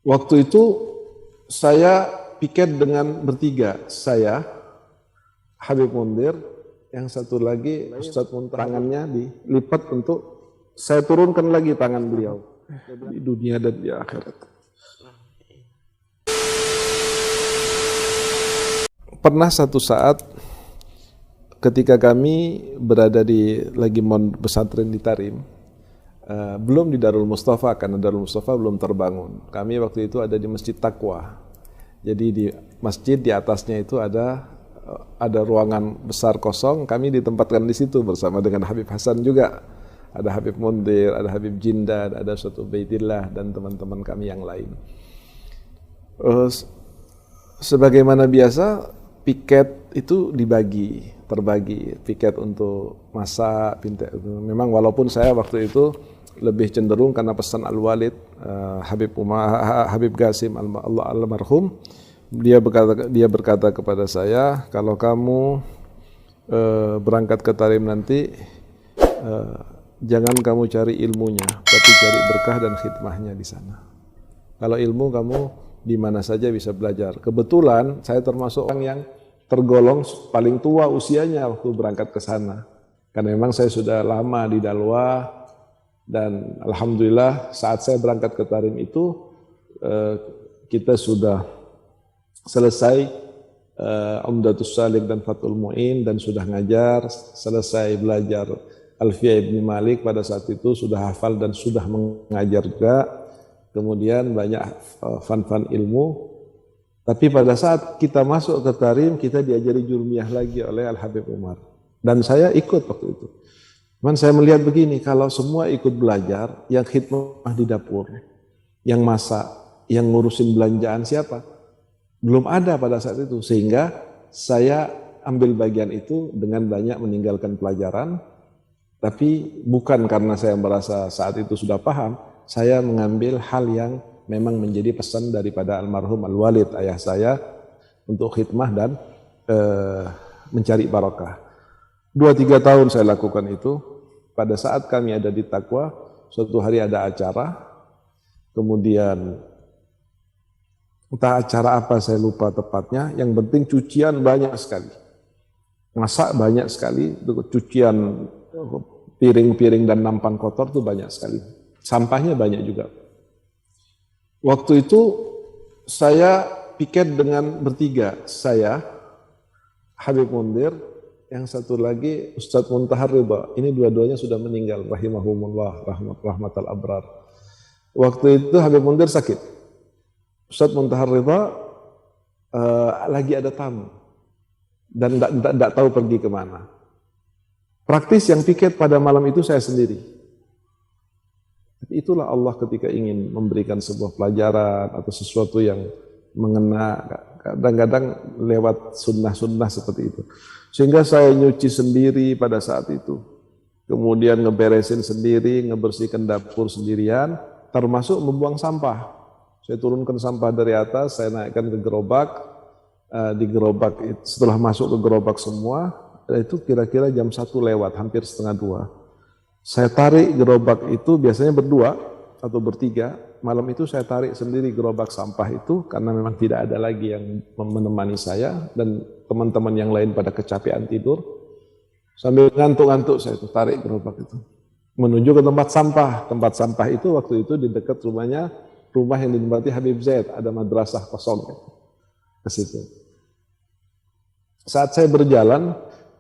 Waktu itu saya piket dengan bertiga, saya, Habib Mundir, yang satu lagi Ustadz Muntah, tangannya dilipat untuk saya turunkan lagi tangan beliau di dunia dan di akhirat. Pernah satu saat ketika kami berada di lagi pesantren di Tarim, belum di Darul Mustafa karena Darul Mustafa belum terbangun. Kami waktu itu ada di Masjid Taqwa. Jadi di masjid di atasnya itu ada ruangan besar kosong. Kami ditempatkan di situ bersama dengan Habib Hasan juga. Ada Habib Mundir, ada Habib Jindad, ada Ustadz Ubaidillah dan teman-teman kami yang lain. Sebagaimana biasa, piket itu terbagi piket untuk masak, memang walaupun saya waktu itu lebih cenderung karena pesan Al-Walid, Habib Qasim almarhum, dia berkata kepada saya, kalau kamu berangkat ke Tarim nanti, jangan kamu cari ilmunya, tapi cari berkah dan khidmahnya di sana. Kalau ilmu kamu di mana saja bisa belajar. Kebetulan saya termasuk orang yang tergolong paling tua usianya waktu berangkat ke sana. Karena memang saya sudah lama di Dalwa dan alhamdulillah saat saya berangkat ke Tarim itu kita sudah selesai Umdatus Salik dan Fathul Mu'in dan sudah ngajar, selesai belajar Alfiyah Ibn Malik pada saat itu, sudah hafal dan sudah mengajar juga. Kemudian banyak fan-fan ilmu. Tapi pada saat kita masuk ke Tarim, kita diajari jurmiyah lagi oleh Al-Habib Umar. Dan saya ikut waktu itu. Cuman saya melihat begini, kalau semua ikut belajar, yang khidmah di dapur, yang masak, yang ngurusin belanjaan siapa? Belum ada pada saat itu. Sehingga saya ambil bagian itu dengan banyak meninggalkan pelajaran. Tapi bukan karena saya merasa saat itu sudah paham, saya mengambil hal yang memang menjadi pesan daripada almarhum Al-Walid, ayah saya, untuk khidmah dan mencari barakah. 2-3 tahun saya lakukan itu. Pada saat kami ada di Taqwa, suatu hari ada acara, kemudian entah acara apa saya lupa tepatnya, yang penting cucian banyak sekali. Masak banyak sekali, cucian piring-piring dan nampan kotor itu banyak sekali. Sampahnya banyak juga. Waktu itu saya piket dengan bertiga, saya, Habib Mundir, yang satu lagi Ustadz Muntah Ridha. Ini dua-duanya sudah meninggal, rahimahumullah, rahmatal abrar. Waktu itu Habib Mundir sakit. Ustadz Muntah Ridha lagi ada tamu dan tidak tahu pergi kemana. Praktis yang piket pada malam itu saya sendiri. Itulah Allah ketika ingin memberikan sebuah pelajaran atau sesuatu yang mengena, kadang-kadang lewat sunnah-sunnah seperti itu. Sehingga saya nyuci sendiri pada saat itu. Kemudian ngeberesin sendiri, ngebersihkan dapur sendirian, termasuk membuang sampah. Saya turunkan sampah dari atas, saya naikkan ke gerobak, di gerobak setelah masuk ke gerobak semua, itu kira-kira jam 1 lewat, hampir setengah 2. Saya tarik gerobak itu, biasanya berdua atau bertiga, malam itu saya tarik sendiri gerobak sampah itu, karena memang tidak ada lagi yang menemani saya, dan teman-teman yang lain pada kecapean tidur. Sambil ngantuk-ngantuk saya itu tarik gerobak itu, menuju ke tempat sampah. Tempat sampah itu waktu itu di dekat rumahnya, rumah yang ditempati Habib Zaid, ada madrasah kosong ke situ. Saat saya berjalan,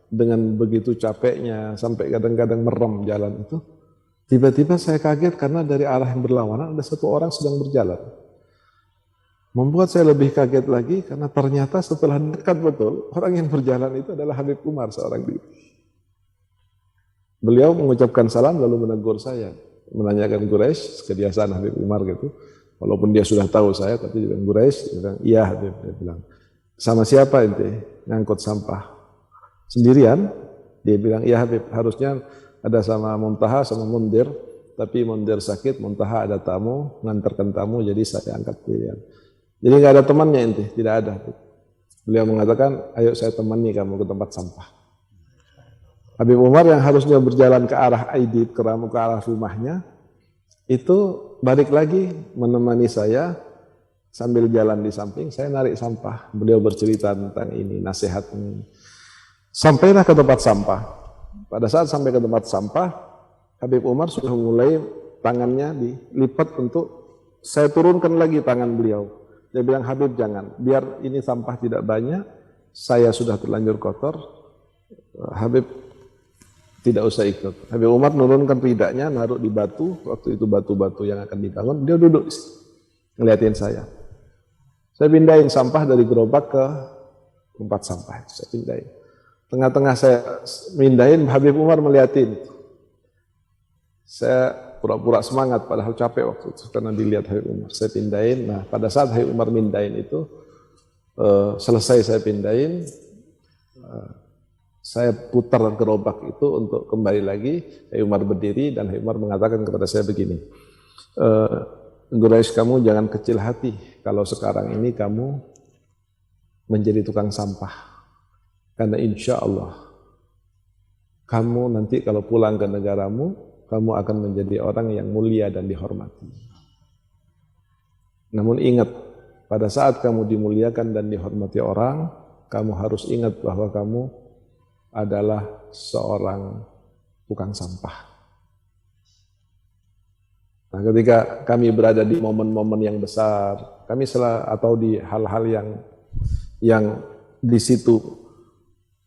dengan begitu capeknya, sampai kadang-kadang merem jalan itu, tiba-tiba saya kaget karena dari arah yang berlawanan ada satu orang sedang berjalan. Membuat saya lebih kaget lagi karena ternyata setelah dekat betul, orang yang berjalan itu adalah Habib Umar seorang diri. Beliau mengucapkan salam lalu menegur saya, menanyakan Quraisy, kebiasaan Habib Umar gitu. Walaupun dia sudah tahu saya, tapi dia bilang Quraisy, dia bilang iya Habib, dia bilang sama siapa ente ngangkut sampah? Sendirian? Dia bilang, iya Habib, harusnya ada sama Muntaha, sama Mundir, tapi Mundir sakit, Muntaha ada tamu, ngantarkan tamu, jadi saya angkat pilihan. Jadi nggak ada temannya inti, tidak ada. Beliau mengatakan, ayo saya temani kamu ke tempat sampah. Habib Umar yang harusnya berjalan ke arah Aidit, ke arah rumahnya, itu balik lagi menemani saya Sambil jalan di samping, saya narik sampah. Beliau bercerita tentang ini, nasihat ini. Sampailah ke tempat sampah. Pada saat sampai ke tempat sampah, Habib Umar sudah mulai tangannya dilipat untuk saya turunkan lagi tangan beliau. Dia bilang, Habib jangan, biar ini sampah tidak banyak, saya sudah terlanjur kotor, Habib tidak usah ikut. Habib Umar menurunkan ridaknya, naruh di batu, waktu itu batu-batu yang akan dibangun, dia duduk di situ, ngeliatin saya. Saya pindahin sampah dari gerobak ke tempat sampah. Saya pindahin. Tengah-tengah saya pindahin, Habib Umar melihatin. Saya pura-pura semangat, padahal capek waktu itu karena dilihat Habib Umar. Saya pindahin. Nah, pada saat Habib Umar pindahin itu, selesai saya pindahin, saya putar gerobak itu untuk kembali lagi. Habib Umar berdiri dan Habib Umar mengatakan kepada saya begini. Quraisy, kamu jangan kecil hati kalau sekarang ini kamu menjadi tukang sampah. Karena insya Allah kamu nanti kalau pulang ke negaramu, kamu akan menjadi orang yang mulia dan dihormati. Namun ingat, pada saat kamu dimuliakan dan dihormati orang, kamu harus ingat bahwa kamu adalah seorang tukang sampah. Nah, ketika kami berada di momen-momen yang besar, kami atau di hal-hal yang di situ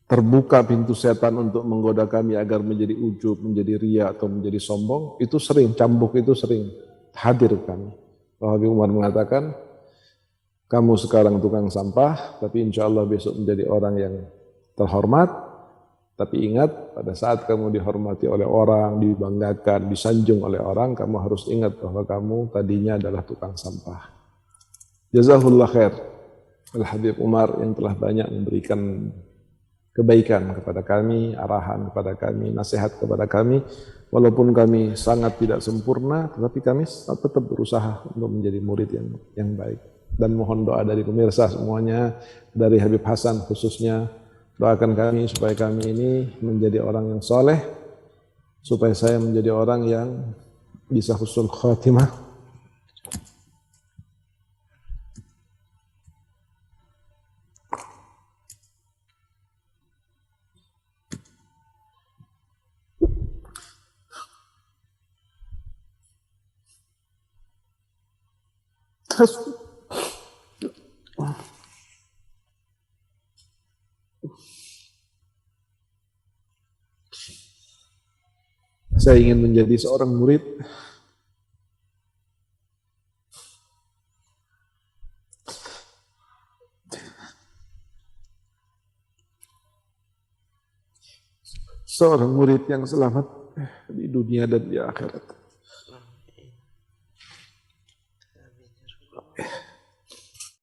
terbuka pintu setan untuk menggoda kami agar menjadi ujub, menjadi ria atau menjadi sombong, itu sering, cambuk itu sering hadir kami. Habib Umar mengatakan, kamu sekarang tukang sampah, tapi insya Allah besok menjadi orang yang terhormat. Tapi ingat, pada saat kamu dihormati oleh orang, dibanggakan, disanjung oleh orang, kamu harus ingat bahwa kamu tadinya adalah tukang sampah. Jazakallah khair Al-Habib Umar yang telah banyak memberikan kebaikan kepada kami, arahan kepada kami, nasihat kepada kami. Walaupun kami sangat tidak sempurna, tetapi kami tetap berusaha untuk menjadi murid yang baik. Dan mohon doa dari pemirsa semuanya, dari Habib Hasan khususnya, doakan kami supaya kami ini menjadi orang yang soleh, supaya saya menjadi orang yang bisa husnul khatimah. Saya ingin menjadi seorang murid yang selamat di dunia dan di akhirat.